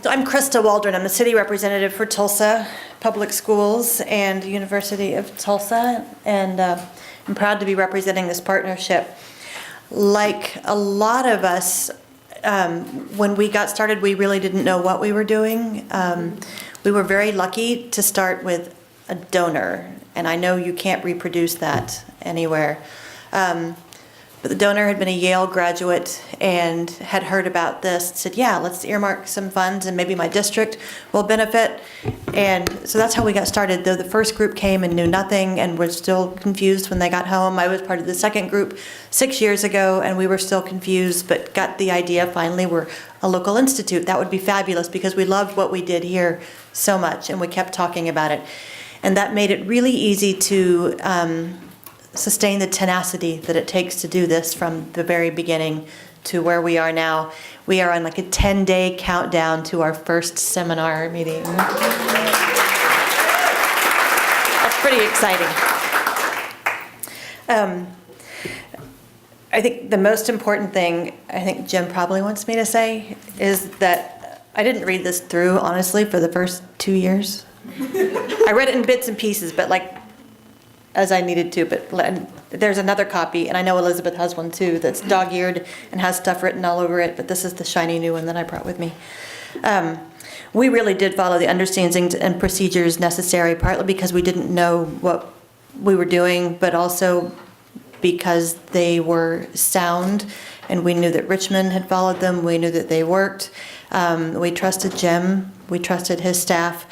I'm Krista Waldron. I'm the city representative for Tulsa Public Schools and University of Tulsa, and I'm proud to be representing this partnership. Like a lot of us, when we got started, we really didn't know what we were doing. We were very lucky to start with a donor, and I know you can't reproduce that anywhere. But the donor had been a Yale graduate and had heard about this, said, yeah, let's earmark some funds and maybe my district will benefit. And so that's how we got started. Though the first group came and knew nothing and were still confused when they got home. I was part of the second group 6 years ago, and we were still confused, but got the idea finally we're a local institute. That would be fabulous because we loved what we did here so much, and we kept talking about it. And that made it really easy to sustain the tenacity that it takes to do this from the very beginning to where we are now. We are on like a 10-day countdown to our first seminar meeting. That's pretty exciting. I think the most important thing, I think Jim probably wants me to say, is that I didn't read this through, honestly, for the first 2 years. I read it in bits and pieces, but like, as I needed to, but there's another copy, and I know Elizabeth has one too, that's dog-eared and has stuff written all over it, but this is the shiny new one that I brought with me. We really did follow the understandings and procedures necessary, partly because we didn't know what we were doing, but also because they were sound, and we knew that Richmond had followed them, we knew that they worked. We trusted Jim, we trusted his staff.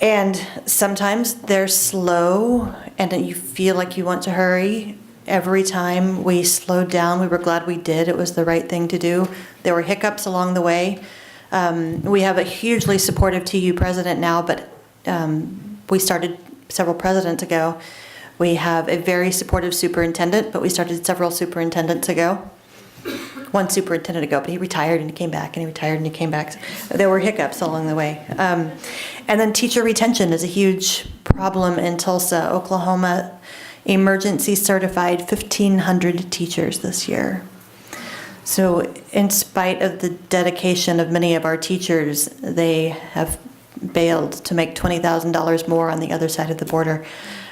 And sometimes they're slow and you feel like you want to hurry. Every time we slowed down, we were glad we did. It was the right thing to do. There were hiccups along the way. We have a hugely supportive TU president now, but we started several presidents ago. We have a very supportive superintendent, but we started several superintendents ago. One superintendent ago, but he retired and he came back, and he retired and he came back. So there were hiccups along the way. And then teacher retention is a huge problem in Tulsa. Oklahoma emergency certified 1,500 teachers this year. So in spite of the dedication of many of our teachers, they have bailed to make $20,000 more on the other side of the border.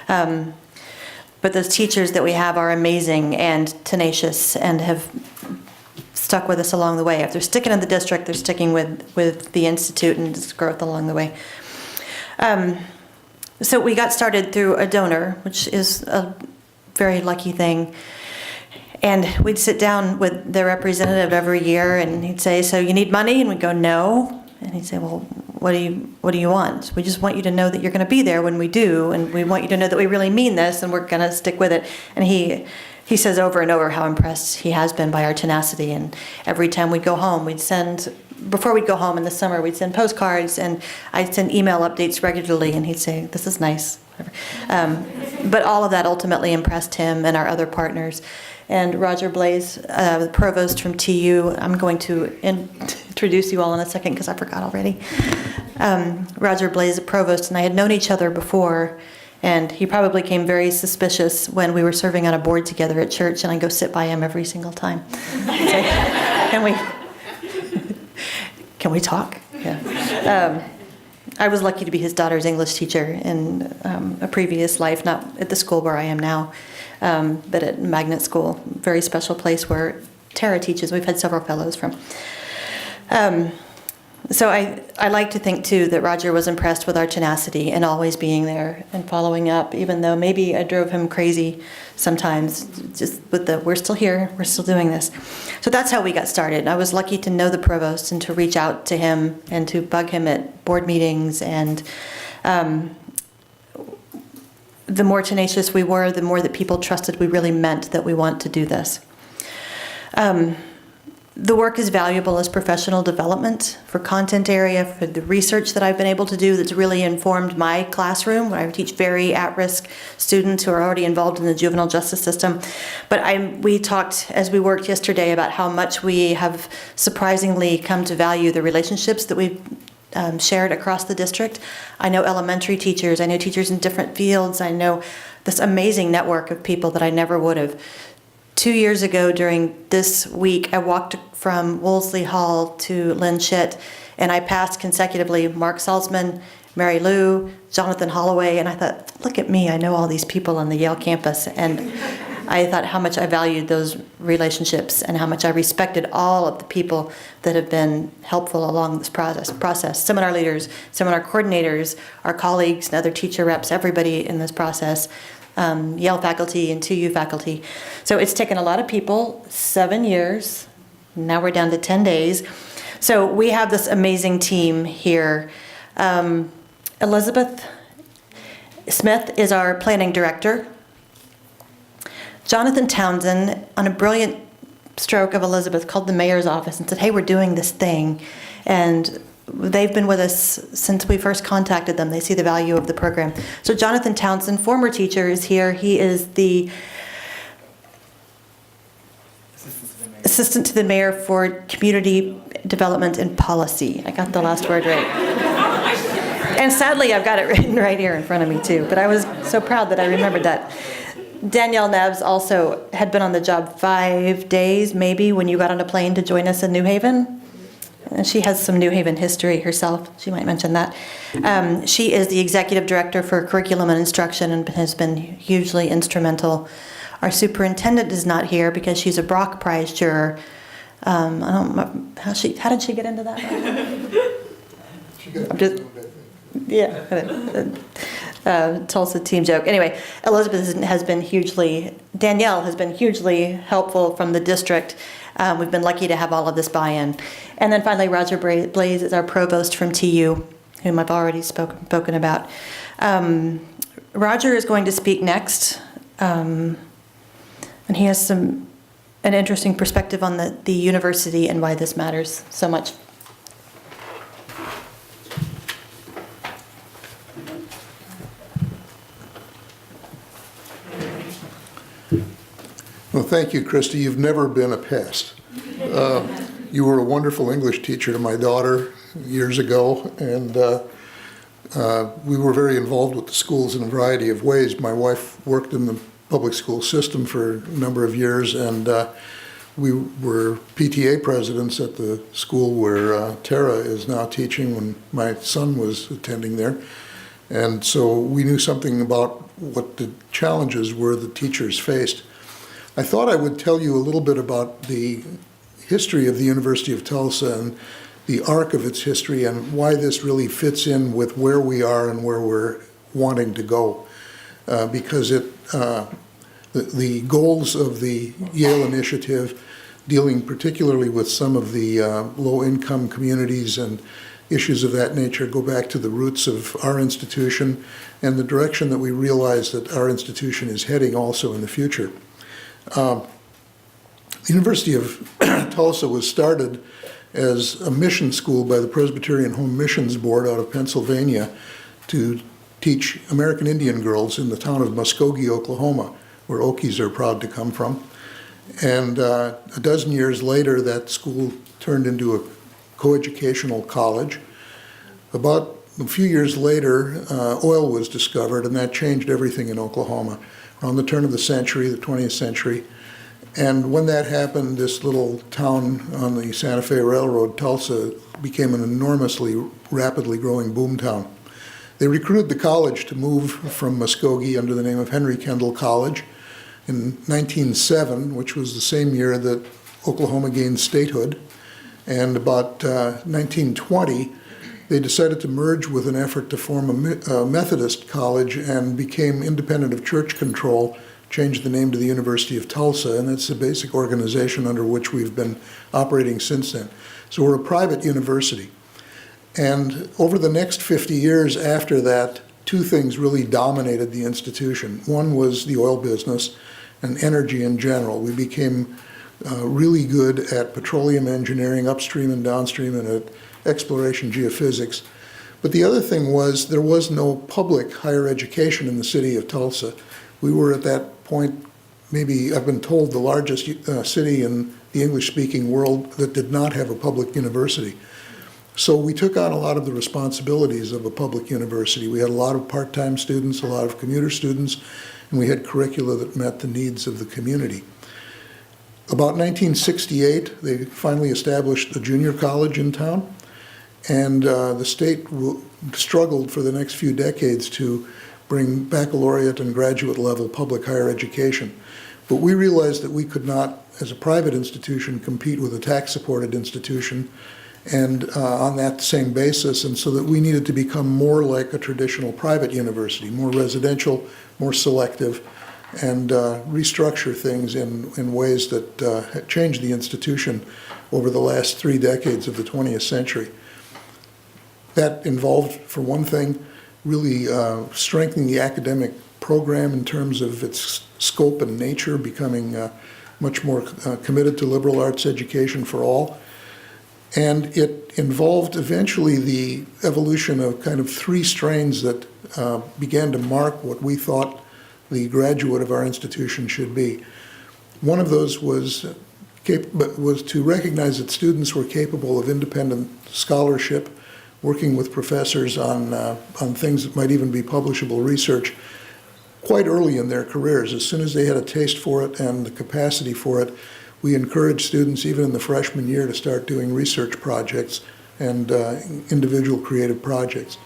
But those teachers that we have are amazing and tenacious and have stuck with us along the way. If they're sticking in the district, they're sticking with the Institute and its growth along the way. So we got started through a donor, which is a very lucky thing. And we'd sit down with the representative every year, and he'd say, so you need money? And we'd go, no. And he'd say, well, what do you want? We just want you to know that you're going to be there when we do, and we want you to know that we really mean this, and we're going to stick with it. And he says over and over how impressed he has been by our tenacity. And every time we'd go home, before we'd go home in the summer, we'd send postcards, and I'd send email updates regularly, and he'd say, this is nice. But all of that ultimately impressed him and our other partners. And Roger Blaze, the provost from TU, I'm going to introduce you all in a second because I forgot already. Roger Blaze, the provost, and I had known each other before, and he probably came very suspicious when we were serving on a board together at church, and I go sit by him every single time. Say, can we talk? Yeah. I was lucky to be his daughter's English teacher in a previous life, not at the school where I am now, but at Magnet School, very special place where Tara teaches. We've had several fellows from. So I like to think, too, that Roger was impressed with our tenacity and always being there and following up, even though maybe I drove him crazy sometimes, just with we're still here, we're still doing this. So that's how we got started. I was lucky to know the provost and to reach out to him and to bug him at board meetings. And the more tenacious we were, the more that people trusted we really meant that we want to do this. The work is valuable as professional development for content area, for the research that I've been able to do that's really informed my classroom, where I teach very at-risk students who are already involved in the juvenile justice system. But we talked, as we worked yesterday, about how much we have surprisingly come to value the relationships that we've shared across the district. I know elementary teachers, I know teachers in different fields, I know this amazing network of people that I never would have 2 years ago during this week, I walked from Wolseley Hall to Lynn Schitt, and I passed consecutively Mark Salzman, Mary Lou, Jonathan Holloway, and I thought, look at me, I know all these people on the Yale campus. And I thought how much I valued those relationships and how much I respected all of the people that have been helpful along this process. Seminar leaders, seminar coordinators, our colleagues and other teacher reps, everybody in this process, Yale faculty and 2U faculty. So it's taken a lot of people, 7 years. Now we're down to 10 days. So we have this amazing team here. Elizabeth Smith is our planning director. Jonathan Townsend, on a brilliant stroke of Elizabeth, called the mayor's office and said, hey, we're doing this thing. And they've been with us since we first contacted them. They see the value of the program. So Jonathan Townsend, former teacher, is here. He is the assistant to the mayor for community development and policy. I got the last word right. And sadly, I've got it written right here in front of me, too. But I was so proud that I remembered that. Danielle Noce also had been on the job 5 days, maybe, when you got on a plane to join us in New Haven. And she has some New Haven history herself. She might mention that. She is the executive director for curriculum and instruction and has been hugely instrumental. Our superintendent is not here because she's a Brock Prize juror. I don't remember how did she get into that? She got Tulsa team joke. Anyway, Elizabeth Danielle has been hugely helpful from the district. We've been lucky to have all of this buy-in. And then finally, Roger Blaze is our provost from TU, whom I've already spoken about. Roger is going to speak next, and he has an interesting perspective on the university and why this matters so much. Well, thank you, Christy. You've never been a pest. You were a wonderful English teacher to my daughter years ago, and we were very involved with the schools in a variety of ways. My wife worked in the public school system for a number of years, and we were PTA presidents at the school where Tara is now teaching when my son was attending there. And so we knew something about what the challenges were the teachers faced. I thought I would tell you a little bit about the history of the University of Tulsa and the arc of its history and why this really fits in with where we are and where we're wanting to go. Because the goals of the Yale initiative, dealing particularly with some of the low-income communities and issues of that nature, go back to the roots of our institution and the direction that we realize that our institution is heading also in the future. The University of Tulsa was started as a mission school by the Presbyterian Home Missions Board out of Pennsylvania to teach American Indian girls in the town of Muskogee, Oklahoma, where Okies are proud to come from. And a dozen years later, that school turned into a coeducational college. About a few years later, oil was discovered, and that changed everything in Oklahoma around the turn of the century, the 20th century. And when that happened, this little town on the Santa Fe Railroad, Tulsa, became an enormously rapidly growing boomtown. They recruited the college to move from Muskogee under the name of Henry Kendall College in 1907, which was the same year that Oklahoma gained statehood. And about 1920, they decided to merge with an effort to form a Methodist college and became independent of church control, changed the name to the University of Tulsa, and it's the basic organization under which we've been operating since then. So we're a private university. And over the next 50 years after that, two things really dominated the institution. One was the oil business and energy in general. We became really good at petroleum engineering, upstream and downstream, and at exploration geophysics. But the other thing was there was no public higher education in the city of Tulsa. We were at that point, maybe I've been told, the largest city in the English-speaking world that did not have a public university. So we took on a lot of the responsibilities of a public university. We had a lot of part-time students, a lot of commuter students, and we had curricula that met the needs of the community. About 1968, they finally established a junior college in town, and the state struggled for the next few decades to bring baccalaureate and graduate level public higher education. But we realized that we could not, as a private institution, compete with a tax-supported institution and on that same basis, and so that we needed to become more like a traditional private university, more residential, more selective, and restructure things in ways that had changed the institution over the last 3 decades of the 20th century. That involved, for one thing, really strengthening the academic program in terms of its scope and nature, becoming much more committed to liberal arts education for all. And it involved eventually the evolution of kind of 3 strains that began to mark what we thought the graduate of our institution should be. One of those was to recognize that students were capable of independent scholarship, working with professors on things that might even be publishable research quite early in their careers. As soon as they had a taste for it and the capacity for it, we encouraged students, even in the freshman year, to start doing research projects and individual creative projects.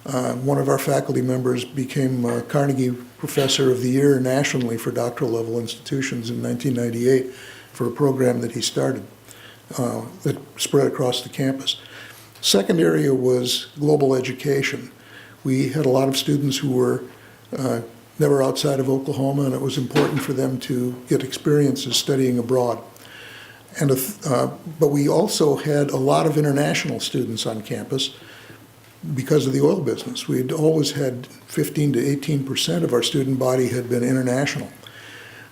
One of our faculty members became Carnegie Professor of the Year nationally for doctoral level institutions in 1998 for a program that he started that spread across the campus. Second area was global education. We had a lot of students who were never outside of Oklahoma, and it was important for them to get experiences studying abroad. But we also had a lot of international students on campus because of the oil business. We'd always had 15 to 18% of our student body had been international.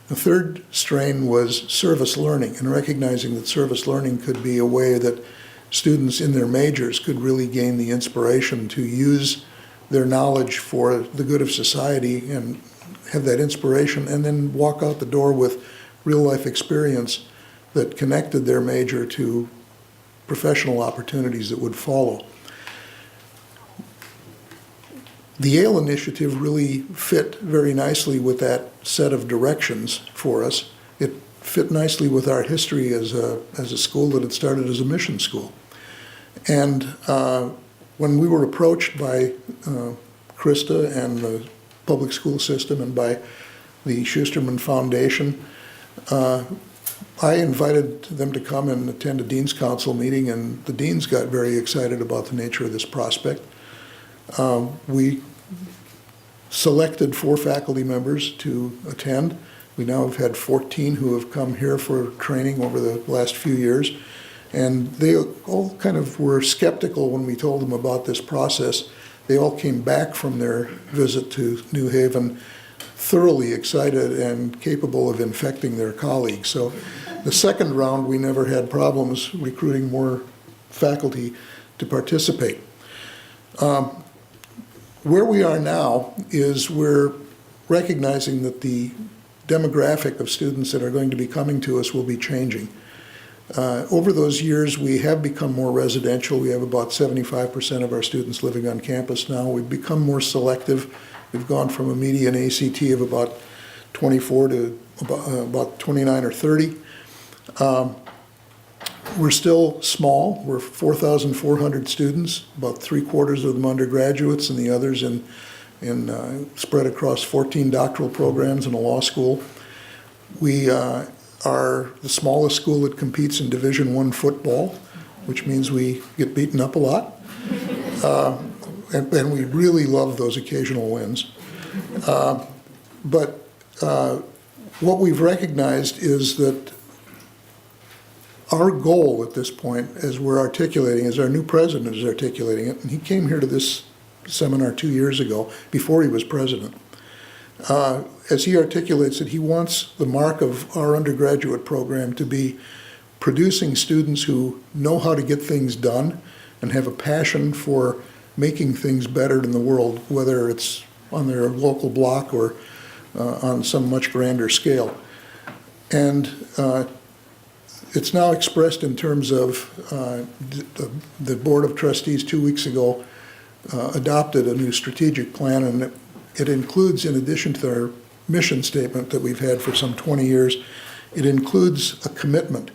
The third strain was service learning, and recognizing that service learning could be a way that students in their majors could really gain the inspiration to use their knowledge for the good of society and have that inspiration, and then walk out the door with real life experience that connected their major to professional opportunities that would follow. The Yale initiative really fit very nicely with that set of directions for us. It fit nicely with our history as a school that had started as a mission school. And when we were approached by Krista and the public school system and by the Schusterman Foundation, I invited them to come and attend a Dean's Council meeting, and the deans got very excited about the nature of this prospect. We selected 4 faculty members to attend. We now have had 14 who have come here for training over the last few years. And they all kind of were skeptical when we told them about this process. They all came back from their visit to New Haven thoroughly excited and capable of infecting their colleagues. So the second round, we never had problems recruiting more faculty to participate. Where we are now is we're recognizing that the demographic of students that are going to be coming to us will be changing. Over those years, we have become more residential. We have about 75% of our students living on campus now. We've become more selective. We've gone from a median ACT of about 24 to about 29 or 30. We're still small. We're 4,400 students, about 3/4 of them undergraduates and the others spread across 14 doctoral programs and a law school. We are the smallest school that competes in Division I football, which means we get beaten up a lot. And we really love those occasional wins. But what we've recognized is that our goal at this point, as we're articulating, as our new president is articulating it, and he came here to this seminar 2 years ago, before he was president, as he articulates it, he wants the mark of our undergraduate program to be producing students who know how to get things done and have a passion for making things better in the world, whether it's on their local block or on some much grander scale. And it's now expressed in terms of the Board of Trustees 2 weeks ago adopted a new strategic plan, and it includes, in addition to our mission statement that we've had for some 20 years, It includes a commitment.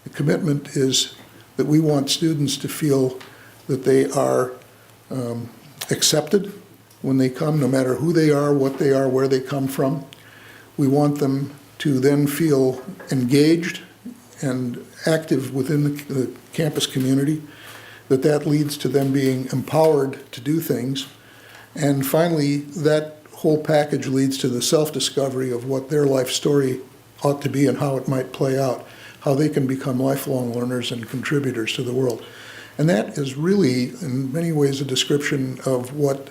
The commitment is that we want students to feel that they are accepted when they come, no matter who they are, what they are, where they come from. We want them to then feel engaged and active within the campus community, that leads to them being empowered to do things. And finally, that whole package leads to the self-discovery of what their life story ought to be and how it might play out, how they can become lifelong learners and contributors to the world. And that is really, in many ways, a description of what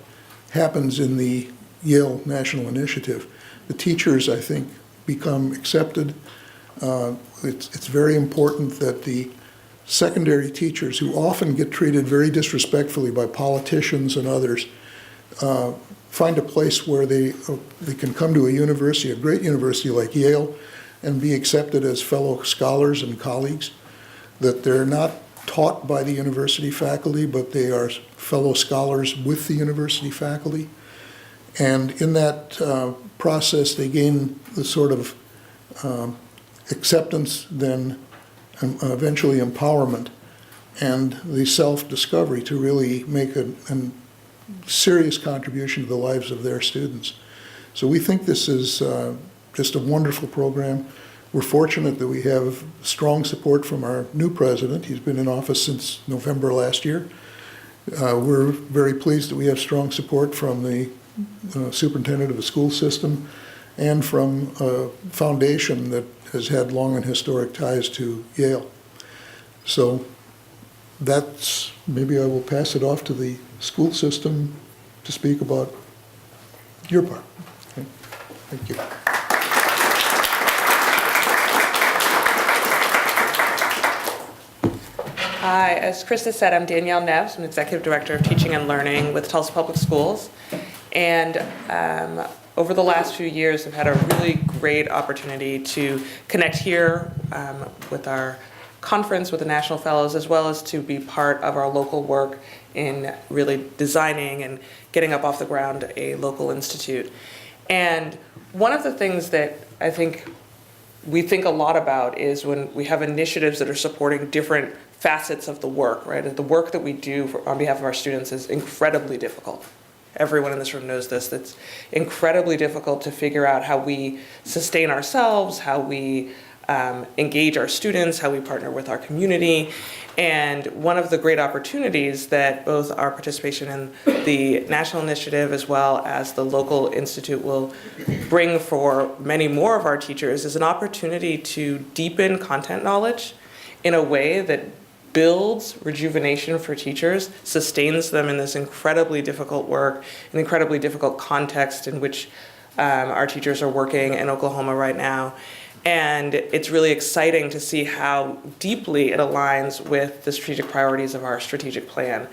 happens in the Yale National Initiative. The teachers, I think, become accepted. It's very important that the secondary teachers, who often get treated very disrespectfully by politicians and others, find a place where they can come to a university, a great university like Yale, and be accepted as fellow scholars and colleagues, that they're not taught by the university faculty, but they are fellow scholars with the university faculty. And in that process, they gain the sort of acceptance, then eventually empowerment, and the self-discovery to really make a serious contribution to the lives of their students. So we think this is just a wonderful program. We're fortunate that we have strong support from our new president. He's been in office since November last year. We're very pleased that we have strong support from the superintendent of the school system and from a foundation that has had long and historic ties to Yale. So that's, maybe I will pass it off to the school system to speak about your part. Okay. Thank you. Hi, as Krista said, I'm Danielle Noce. I'm Executive Director of Teaching and Learning with Tulsa Public Schools. And over the last few years, I've had a really great opportunity to connect here with our conference with the National Fellows, as well as to be part of our local work in really designing and getting up off the ground a local institute. And one of the things that I think we think a lot about is when we have initiatives that are supporting different facets of the work, right? The work that we do on behalf of our students is incredibly difficult. Everyone in this room knows this. It's incredibly difficult to figure out how we sustain ourselves, how we engage our students, how we partner with our community. And one of the great opportunities that both our participation in the national initiative as well as the local institute will bring for many more of our teachers is an opportunity to deepen content knowledge in a way that builds rejuvenation for teachers, sustains them in this incredibly difficult work, an incredibly difficult context in which our teachers are working in Oklahoma right now. And it's really exciting to see how deeply it aligns with the strategic priorities of our strategic plan.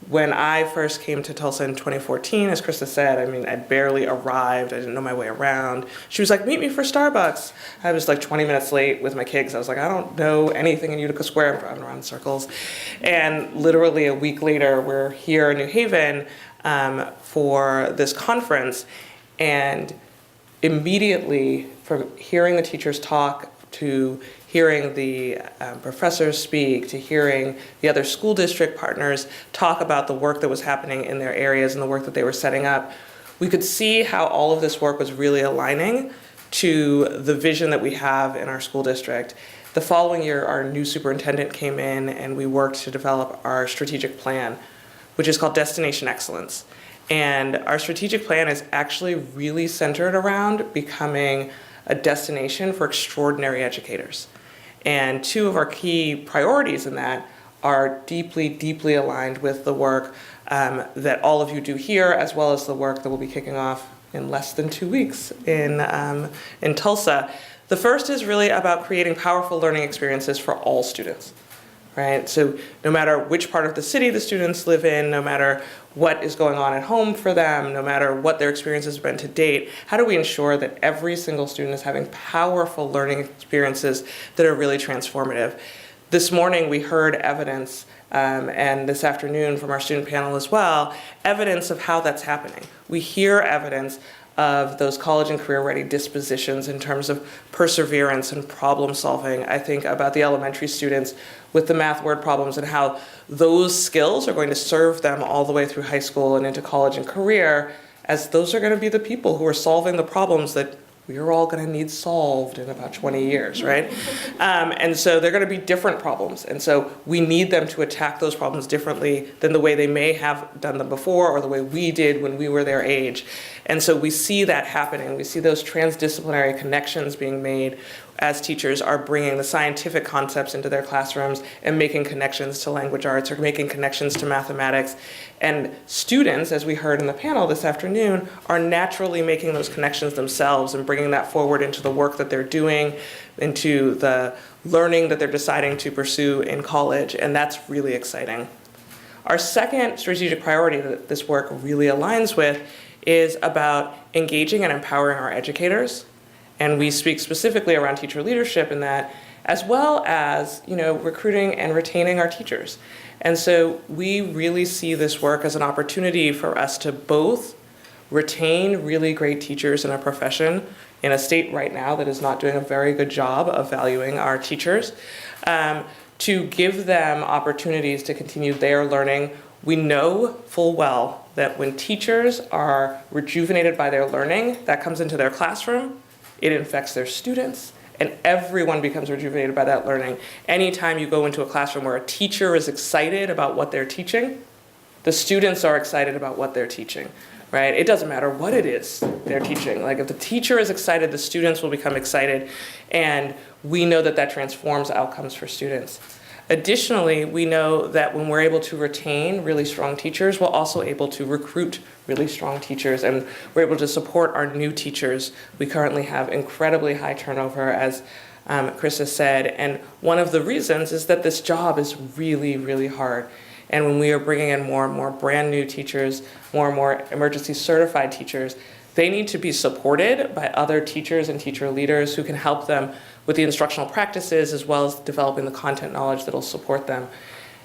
When I first came to Tulsa in 2014, as Krista said, I mean, I barely arrived. I didn't know my way around. She was like, meet me for Starbucks. I was like 20 minutes late with my kids. I was like, I don't know anything in Utica Square. I'm driving around in circles. And literally a week later, we're here in New Haven for this conference. And immediately, from hearing the teachers talk to hearing the professors speak, to hearing the other school district partners talk about the work that was happening in their areas and the work that they were setting up, we could see how all of this work was really aligning to the vision that we have in our school district. The following year, our new superintendent came in and we worked to develop our strategic plan, which is called Destination Excellence. And our strategic plan is actually really centered around becoming a destination for extraordinary educators. And two of our key priorities in that are deeply, deeply aligned with the work that all of you do here, as well as the work that we'll be kicking off in less than 2 weeks in Tulsa. The first is really about creating powerful learning experiences for all students, right? So no matter which part of the city the students live in, no matter what is going on at home for them, no matter what their experience has been to date, how do we ensure that every single student is having powerful learning experiences that are really transformative? This morning we heard evidence, and this afternoon from our student panel as well, evidence of how that's happening. We hear evidence of those college and career-ready dispositions in terms of perseverance and problem solving. I think about the elementary students with the math word problems and how those skills are going to serve them all the way through high school and into college and career, as those are going to be the people who are solving the problems that we are all going to need solved in about 20 years, right? And so they're going to be different problems. And so we need them to attack those problems differently than the way they may have done them before or the way we did when we were their age. And so we see that happening. We see those transdisciplinary connections being made as teachers are bringing the scientific concepts into their classrooms and making connections to language arts or making connections to mathematics. And students, as we heard in the panel this afternoon, are naturally making those connections themselves and bringing that forward into the work that they're doing, into the learning that they're deciding to pursue in college, and that's really exciting. Our second strategic priority that this work really aligns with is about engaging and empowering our educators. And we speak specifically around teacher leadership in that, as well as, recruiting and retaining our teachers. And so we really see this work as an opportunity for us to both retain really great teachers in a profession in a state right now that is not doing a very good job of valuing our teachers, to give them opportunities to continue their learning. We know full well that when teachers are rejuvenated by their learning, that comes into their classroom, it infects their students, and everyone becomes rejuvenated by that learning. Anytime you go into a classroom where a teacher is excited about what they're teaching, the students are excited about what they're teaching, right? It doesn't matter what it is they're teaching. Like if the teacher is excited, the students will become excited, and we know that that transforms outcomes for students. Additionally, we know that when we're able to retain really strong teachers, we're also able to recruit really strong teachers, and we're able to support our new teachers. We currently have incredibly high turnover, as Krista said, and one of the reasons is that this job is really, really hard. And when we are bringing in more and more brand new teachers, more and more emergency certified teachers, they need to be supported by other teachers and teacher leaders who can help them with the instructional practices as well as developing the content knowledge that will support them.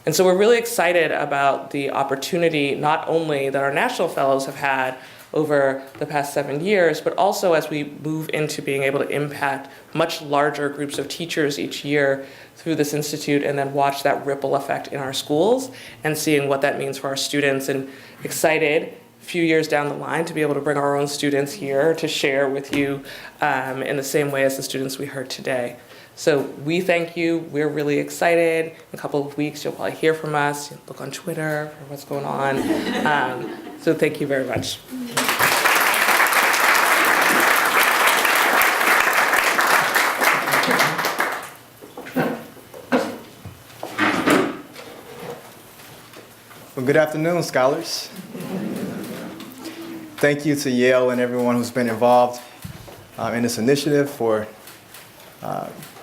And so we're really excited about the opportunity not only that our national fellows have had over the past 7 years, but also as we move into being able to impact much larger groups of teachers each year through this institute, and then watch that ripple effect in our schools and seeing what that means for our students, and excited few years down the line to be able to bring our own students here to share with you in the same way as the students we heard today. So we thank you. We're really excited. In a couple of weeks, you'll probably hear from us. Look on Twitter for what's going on. So thank you very much. Well, good afternoon, scholars. Thank you to Yale and everyone who's been involved in this initiative for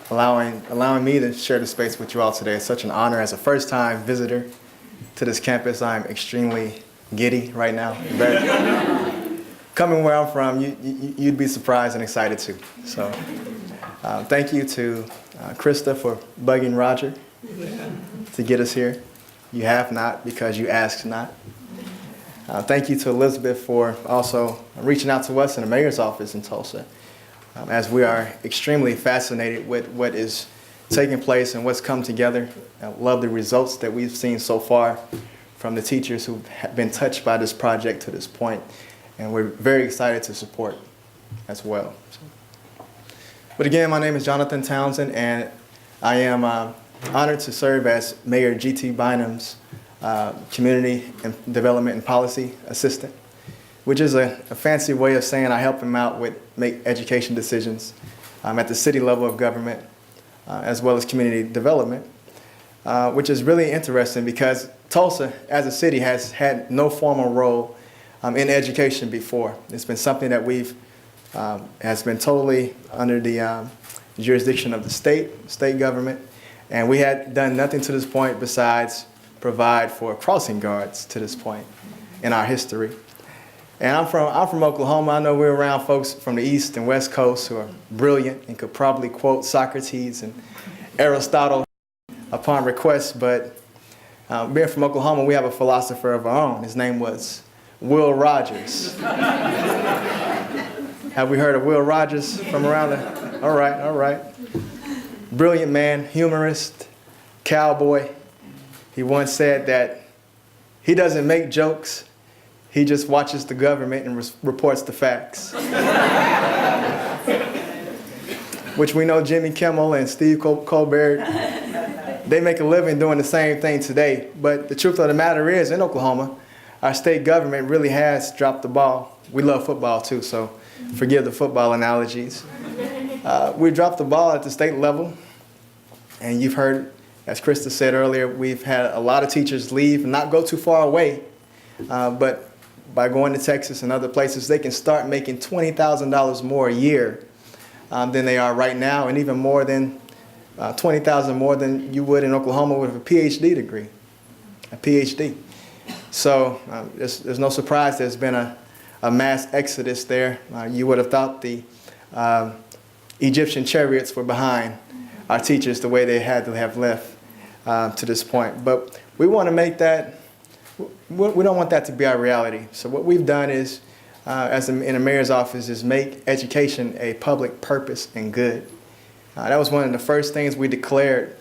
allowing me to share the space with you all today. It's such an honor. As a first-time visitor to this campus, I'm extremely giddy right now. Coming where I'm from, you'd be surprised and excited too. So thank you to Krista for bugging Roger to get us here. You have not because you asked not. Thank you to Elizabeth for also reaching out to us in the mayor's office in Tulsa, as we are extremely fascinated with what is taking place and what's come together. I love the results that we've seen so far from the teachers who've been touched by this project to this point, and we're very excited to support as well. But again, my name is Jonathan Townsend, and I am honored to serve as Mayor G.T. Bynum's Community and Development and Policy Assistant, which is a fancy way of saying I help him out with make education decisions at the city level of government, as well as community development, which is really interesting because Tulsa as a city has had no formal role in education before. It's been something that has been totally under the jurisdiction of the state government, and we had done nothing to this point besides provide for crossing guards to this point in our history. And I'm from Oklahoma. I know we're around folks from the East and West Coast who are brilliant and could probably quote Socrates and Aristotle upon request, but being from Oklahoma, we have a philosopher of our own. His name was Will Rogers. Have we heard of Will Rogers from around the? All right, all right. Brilliant man, humorist, cowboy. He once said that he doesn't make jokes, he just watches the government and reports the facts. Which we know Jimmy Kimmel and Steve Colbert, they make a living doing the same thing today. But the truth of the matter is, in Oklahoma, our state government really has dropped the ball. We love football too, so forgive the football analogies. We dropped the ball at the state level, and you've heard, as Krista said earlier, we've had a lot of teachers leave and not go too far away, but by going to Texas and other places, they can start making $20,000 more a year than they are right now, and even more than $20,000 more than you would in Oklahoma with a PhD degree, a PhD. So there's no surprise there's been a mass exodus there. You would have thought the Egyptian chariots were behind our teachers the way they had to have left to this point. But we want to make that, we don't want that to be our reality. So what we've done is, in the mayor's office, is make education a public purpose and good. That was one of the first things we declared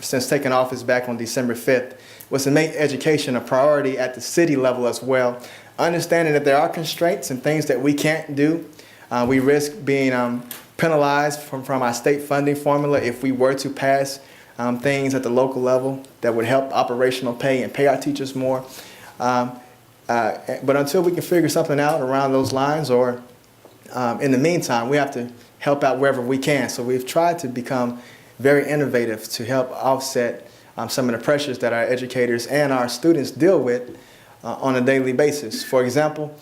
since taking office back on December 5th, was to make education a priority at the city level as well, understanding that there are constraints and things that we can't do. We risk being penalized from our state funding formula if we were to pass things at the local level that would help operational pay and pay our teachers more. But until we can figure something out around those lines, or in the meantime, we have to help out wherever we can. So we've tried to become very innovative to help offset some of the pressures that our educators and our students deal with on a daily basis. For example,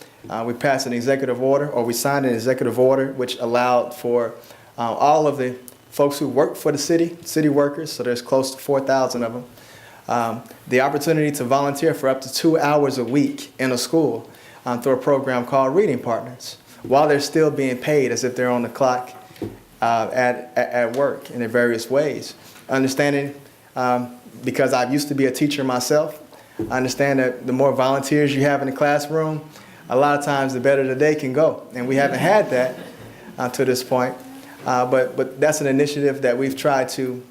we passed an executive order, or we signed an executive order, which allowed for all of the folks who work for the city workers, so there's close to 4,000 of them, the opportunity to volunteer for up to 2 hours a week in a school through a program called Reading Partners, while they're still being paid as if they're on the clock at work in their various ways. Understanding, because I used to be a teacher myself, I understand that the more volunteers you have in the classroom, a lot of times the better the day can go. And we haven't had that to this point. But that's an initiative that we've tried to,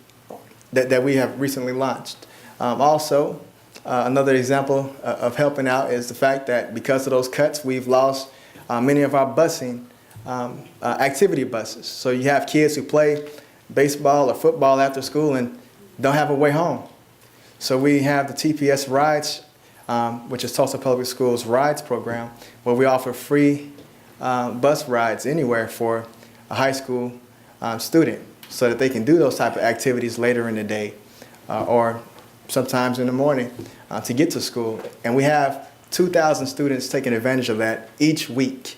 that we have recently launched. Also, another example of helping out is the fact that because of those cuts, we've lost many of our busing activity buses. So you have kids who play baseball or football after school and don't have a way home. So we have the TPS Rides, which is Tulsa Public Schools Rides program, where we offer free bus rides anywhere for a high school student, so that they can do those type of activities later in the day or sometimes in the morning to get to school. And we have 2,000 students taking advantage of that each week.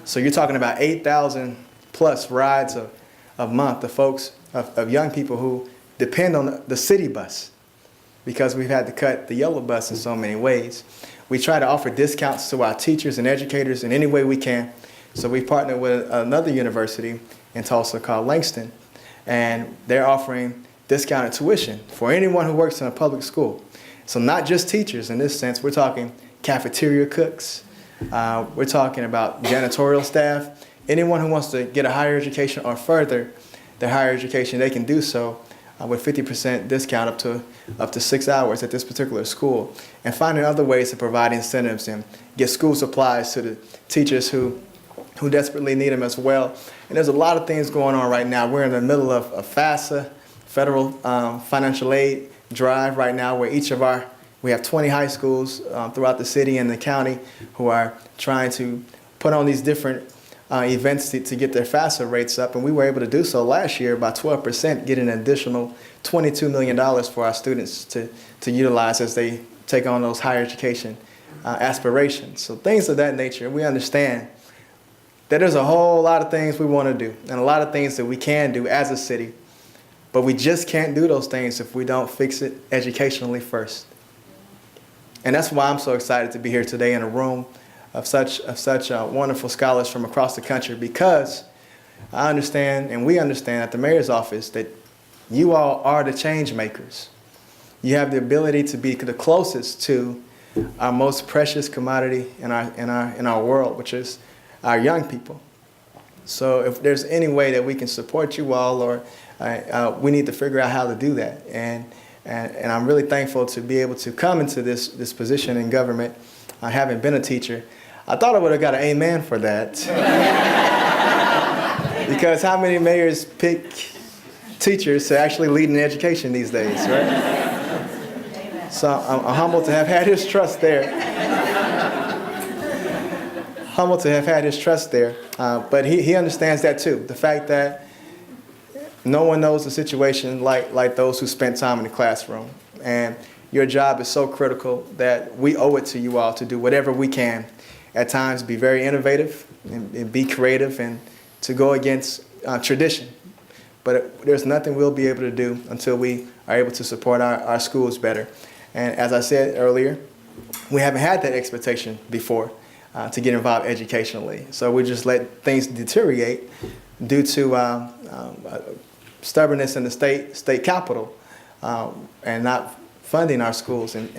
So you're talking about 8,000 plus rides a month of folks, of young people who depend on the city bus, because we've had to cut the yellow bus in so many ways. We try to offer discounts to our teachers and educators in any way we can. So we partnered with another university in Tulsa called Langston, and they're offering discounted tuition for anyone who works in a public school. So not just teachers in this sense, we're talking cafeteria cooks, we're talking about janitorial staff, anyone who wants to get a higher education or further their higher education, they can do so with 50% discount up to 6 hours at this particular school, and finding other ways to provide incentives and get school supplies to the teachers who desperately need them as well. And there's a lot of things going on right now. We're in the middle of a FAFSA, federal financial aid drive right now, where we have 20 high schools throughout the city and the county who are trying to put on these different events to get their FAFSA rates up. And we were able to do so last year by 12%, getting an additional $22 million for our students to utilize as they take on those higher education aspirations. So things of that nature. We understand that there's a whole lot of things we want to do and a lot of things that we can do as a city, but we just can't do those things if we don't fix it educationally first. And that's why I'm so excited to be here today in a room of such wonderful scholars from across the country, because I understand and we understand at the mayor's office that you all are the change makers. You have the ability to be the closest to our most precious commodity in our world, which is our young people. So if there's any way that we can support you all, or we need to figure out how to do that. And I'm really thankful to be able to come into this position in government, having been a teacher. I thought I would have got an amen for that. Because how many mayors pick teachers to actually lead in education these days, right? So I'm humbled to have had his trust there. Humbled to have had his trust there. But he understands that too. The fact that no one knows the situation like those who spent time in the classroom. And your job is so critical that we owe it to you all to do whatever we can. At times, be very innovative and be creative and to go against tradition. But there's nothing we'll be able to do until we are able to support our schools better. And as I said earlier, we haven't had that expectation before to get involved educationally. So we just let things deteriorate due to stubbornness in the state capital and not funding our schools and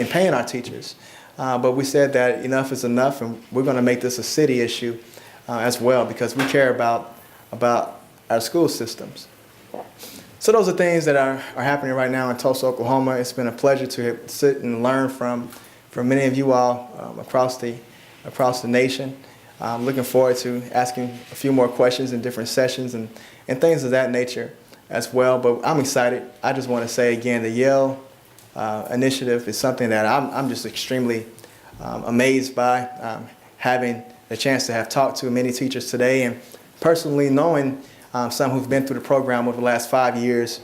paying our teachers. But we said that enough is enough, and we're going to make this a city issue as well, because we care about our school systems. So those are things that are happening right now in Tulsa, Oklahoma. It's been a pleasure to sit and learn from many of you all across the nation. I'm looking forward to asking a few more questions in different sessions and things of that nature as well. But I'm excited. I just want to say again, the Yale initiative is something that I'm just extremely amazed by, having the chance to have talked to many teachers today, and personally knowing some who've been through the program over the last 5 years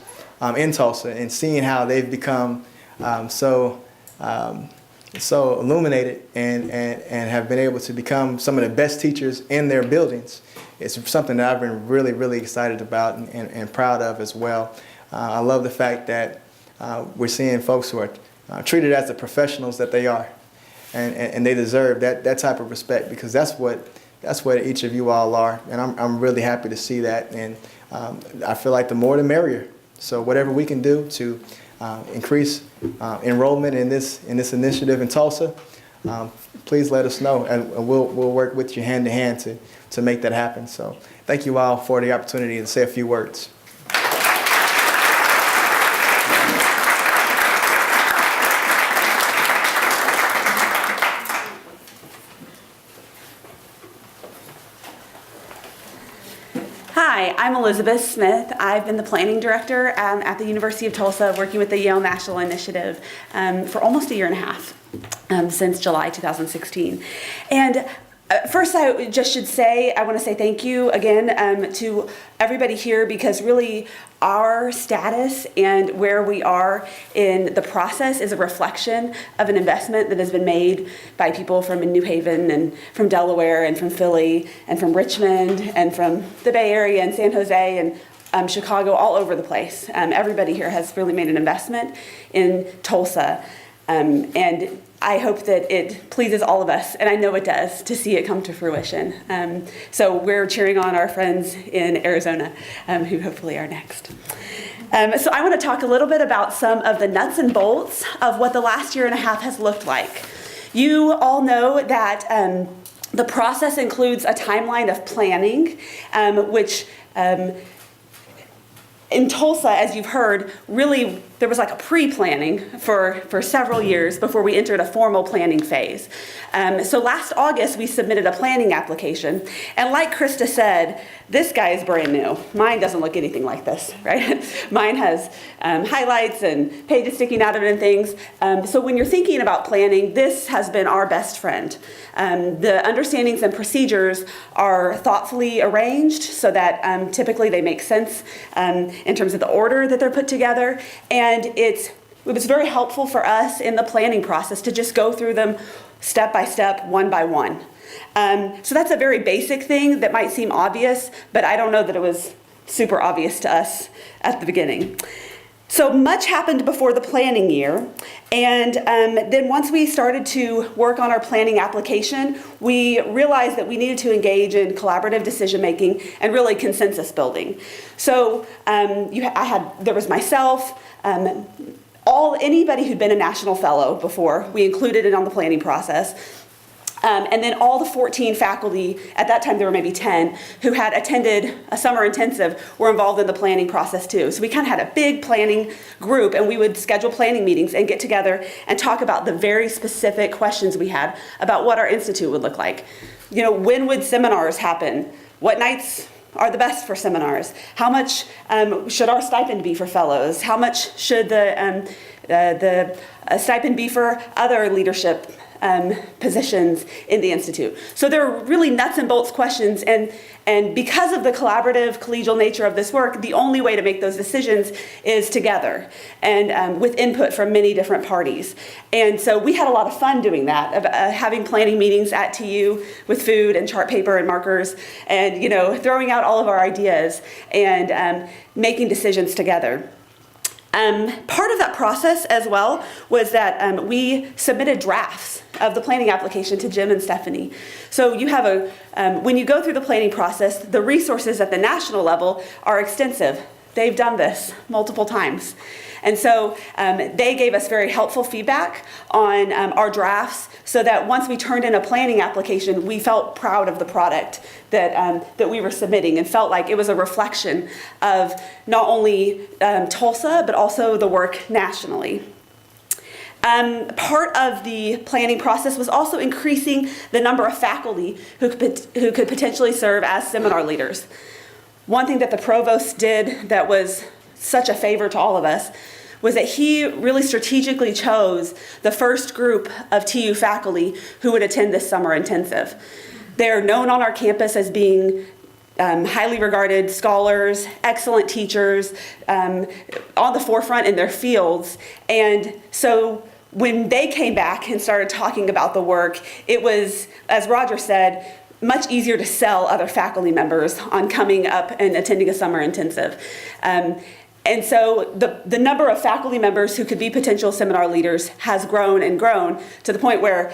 in Tulsa, and seeing how they've become so illuminated and have been able to become some of the best teachers in their buildings. It's something that I've been really, really excited about and proud of as well. I love the fact that we're seeing folks who are treated as the professionals that they are, and they deserve that type of respect, because that's what each of you all are, and I'm really happy to see that, and I feel like the more the merrier. So whatever we can do to increase enrollment in this initiative in Tulsa, please let us know, and we'll work with you hand to hand to make that happen. So thank you all for the opportunity to say a few words. Hi, I'm Elizabeth Smith. I've been the planning director at the University of Tulsa, working with the Yale National Initiative for almost a year and a half, since July 2016. And first, I just should say, I want to say thank you again to everybody here, because really our status and where we are in the process is a reflection of an investment that has been made by people from New Haven and from Delaware and from Philly and from Richmond and from the Bay Area and San Jose and Chicago, all over the place. Everybody here has really made an investment in Tulsa. And I hope that it pleases all of us, and I know it does, to see it come to fruition. So we're cheering on our friends in Arizona, who hopefully are next. So I want to talk a little bit about some of the nuts and bolts of what the last year and a half has looked like. You all know that the process includes a timeline of planning, which in Tulsa, as you've heard, really there was like a pre-planning for several years before we entered a formal planning phase. So last August, we submitted a planning application. And like Krista said, this guy is brand new. Mine doesn't look anything like this, right? Mine has highlights and pages sticking out of it and things. So when you're thinking about planning, this has been our best friend. The understandings and procedures are thoughtfully arranged so that typically they make sense in terms of the order that they're put together. And it was very helpful for us in the planning process to just go through them step by step, one by one. So that's a very basic thing that might seem obvious, but I don't know that it was super obvious to us at the beginning. So much happened before the planning year, and then once we started to work on our planning application, we realized that we needed to engage in collaborative decision making and really consensus building. So there was myself, anybody who'd been a national fellow before, we included it on the planning process. And then all the 14 faculty, at that time there were maybe 10, who had attended a summer intensive were involved in the planning process too. So we kind of had a big planning group, and we would schedule planning meetings and get together and talk about the very specific questions we had about what our institute would look like. You know, when would seminars happen? What nights are the best for seminars? How much should our stipend be for fellows? How much should the stipend be for other leadership positions in the Institute? So there are really nuts and bolts questions, and because of the collaborative, collegial nature of this work, the only way to make those decisions is together and with input from many different parties. And so we had a lot of fun doing that, having planning meetings at TU with food and chart paper and markers, and throwing out all of our ideas and making decisions together. Part of that process as well was that we submitted drafts of the planning application to Jim and Stephanie. So you have when you go through the planning process, the resources at the national level are extensive. They've done this multiple times. And so they gave us very helpful feedback on our drafts, so that once we turned in a planning application, we felt proud of the product that we were submitting, and felt like it was a reflection of not only Tulsa, but also the work nationally. Part of the planning process was also increasing the number of faculty who could potentially serve as seminar leaders. One thing that the provost did that was such a favor to all of us was that he really strategically chose the first group of TU faculty who would attend this summer intensive. They're known on our campus as being highly regarded scholars, excellent teachers, on the forefront in their fields. And so when they came back and started talking about the work, it was, as Roger said, much easier to sell other faculty members on coming up and attending a summer intensive. And so the number of faculty members who could be potential seminar leaders has grown and grown to the point where,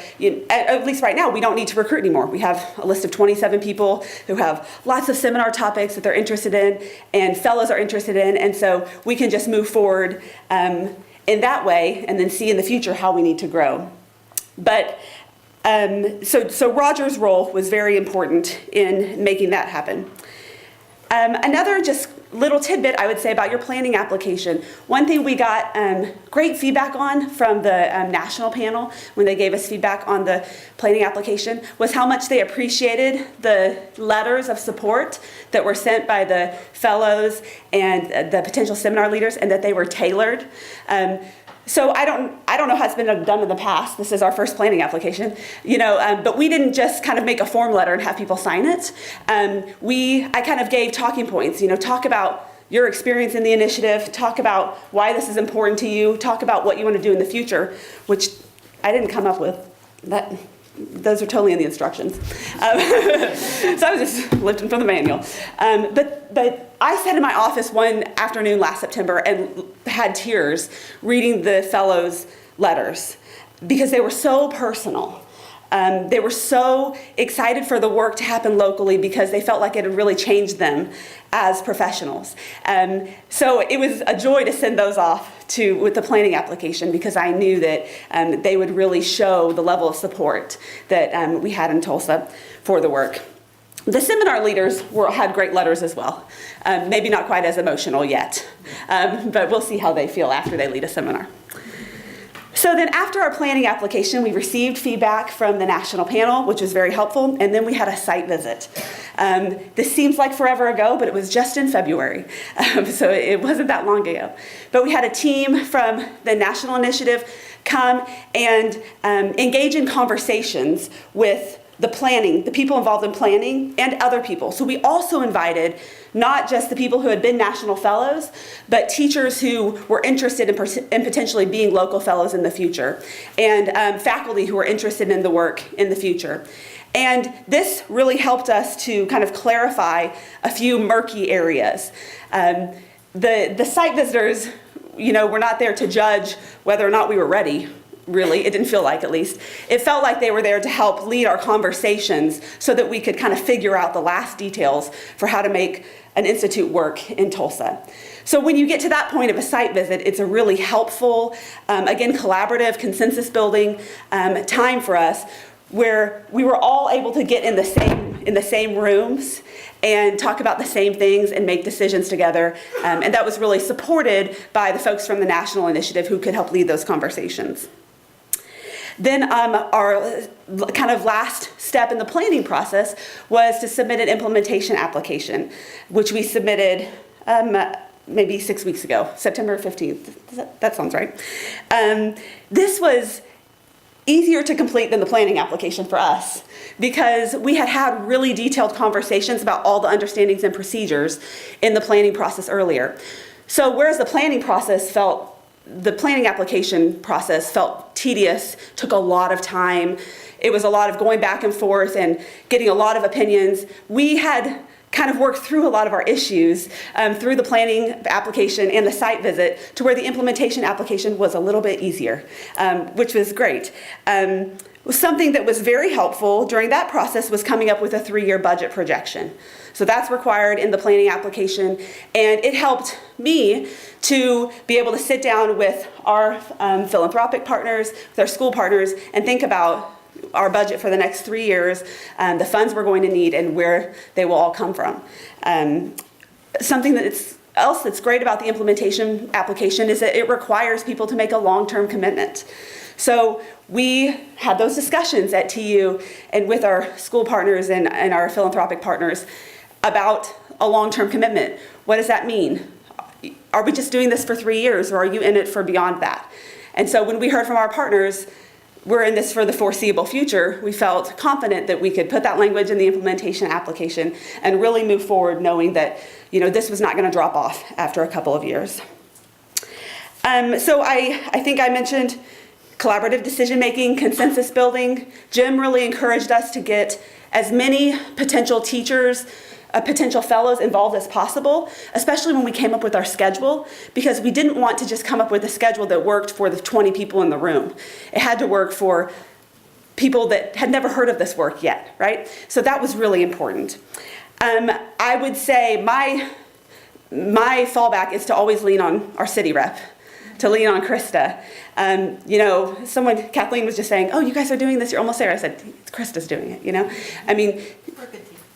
at least right now, we don't need to recruit anymore. We have a list of 27 people who have lots of seminar topics that they're interested in and fellows are interested in. And so we can just move forward in that way and then see in the future how we need to grow. But so Roger's role was very important in making that happen. Another just little tidbit I would say about your planning application. One thing we got great feedback on from the national panel when they gave us feedback on the planning application was how much they appreciated the letters of support that were sent by the fellows and the potential seminar leaders, and that they were tailored. So I don't know how it's been done in the past. This is our first planning application, but we didn't just kind of make a form letter and have people sign it. I kind of gave talking points, talk about your experience in the initiative, talk about why this is important to you, talk about what you want to do in the future, which I didn't come up with. Those are totally in the instructions. So I was just lifting from the manual. But I sat in my office one afternoon last September and had tears reading the fellows' letters because they were so personal. They were so excited for the work to happen locally because they felt like it had really changed them as professionals. So it was a joy to send those off with the planning application, because I knew that they would really show the level of support that we had in Tulsa for the work. The seminar leaders had great letters as well. Maybe not quite as emotional yet, but we'll see how they feel after they lead a seminar. So then after our planning application, we received feedback from the national panel, which was very helpful, and then we had a site visit. This seems like forever ago, but it was just in February, so it wasn't that long ago. But we had a team from the national initiative come and engage in conversations with the people involved in planning, and other people. So we also invited not just the people who had been national fellows, but teachers who were interested in potentially being local fellows in the future, and faculty who were interested in the work in the future. And this really helped us to kind of clarify a few murky areas. The site visitors, were not there to judge whether or not we were ready. Really, it didn't feel like, at least. It felt like they were there to help lead our conversations so that we could kind of figure out the last details for how to make an institute work in Tulsa. So when you get to that point of a site visit, it's a really helpful, again, collaborative, consensus building time for us, where we were all able to get in the same rooms and talk about the same things and make decisions together. And that was really supported by the folks from the national initiative who could help lead those conversations. Then our kind of last step in the planning process was to submit an implementation application, which we submitted maybe 6 weeks ago, September 15th. That sounds right. This was easier to complete than the planning application for us because we had really detailed conversations about all the understandings and procedures in the planning process earlier. So whereas the planning application process felt tedious, took a lot of time, it was a lot of going back and forth and getting a lot of opinions, we had kind of worked through a lot of our issues through the planning application and the site visit to where the implementation application was a little bit easier, which was great. Something that was very helpful during that process was coming up with a 3-year budget projection. So that's required in the planning application, and it helped me to be able to sit down with our philanthropic partners, with our school partners, and think about our budget for the next 3 years, the funds we're going to need, and where they will all come from. Something else that's great about the implementation application is that it requires people to make a long-term commitment. So we had those discussions at TU and with our school partners and our philanthropic partners about a long-term commitment. What does that mean? Are we just doing this for 3 years, or are you in it for beyond that? And so when we heard from our partners, we're in this for the foreseeable future, we felt confident that we could put that language in the implementation application and really move forward knowing that, this was not going to drop off after a couple of years. So I think I mentioned collaborative decision-making, consensus building. Jim really encouraged us to get as many potential teachers, potential fellows involved as possible, especially when we came up with our schedule, because we didn't want to just come up with a schedule that worked for the 20 people in the room. It had to work for people that had never heard of this work yet, right? So that was really important. I would say my fallback is to always lean on our city rep, to lean on Krista. Kathleen was just saying, oh, you guys are doing this, you're almost there. I said, Krista's doing it,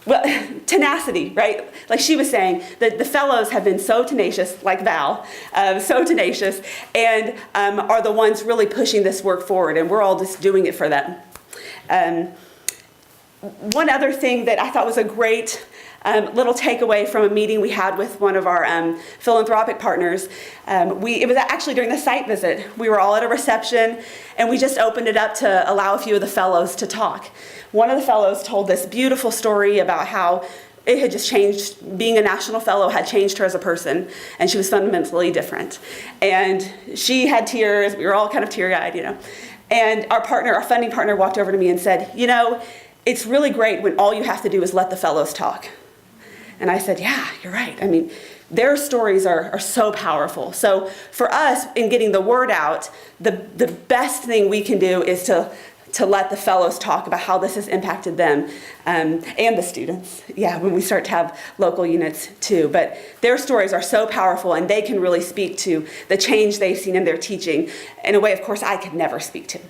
Well, tenacity, right? Like she was saying, that the fellows have been so tenacious, like Val, so tenacious, and are the ones really pushing this work forward, and we're all just doing it for them. One other thing that I thought was a great little takeaway from a meeting we had with one of our philanthropic partners, it was actually during the site visit. We were all at a reception, and we just opened it up to allow a few of the fellows to talk. One of the fellows told this beautiful story about how it had just changed, being a national fellow had changed her as a person, and she was fundamentally different. And she had tears, we were all kind of teary-eyed, And our funding partner walked over to me and said, it's really great when all you have to do is let the fellows talk. And I said, yeah, you're right. Their stories are so powerful. So for us, in getting the word out, the best thing we can do is to let the fellows talk about how this has impacted them and the students. Yeah, when we start to have local units too. But their stories are so powerful, and they can really speak to the change they've seen in their teaching in a way, of course, I could never speak to.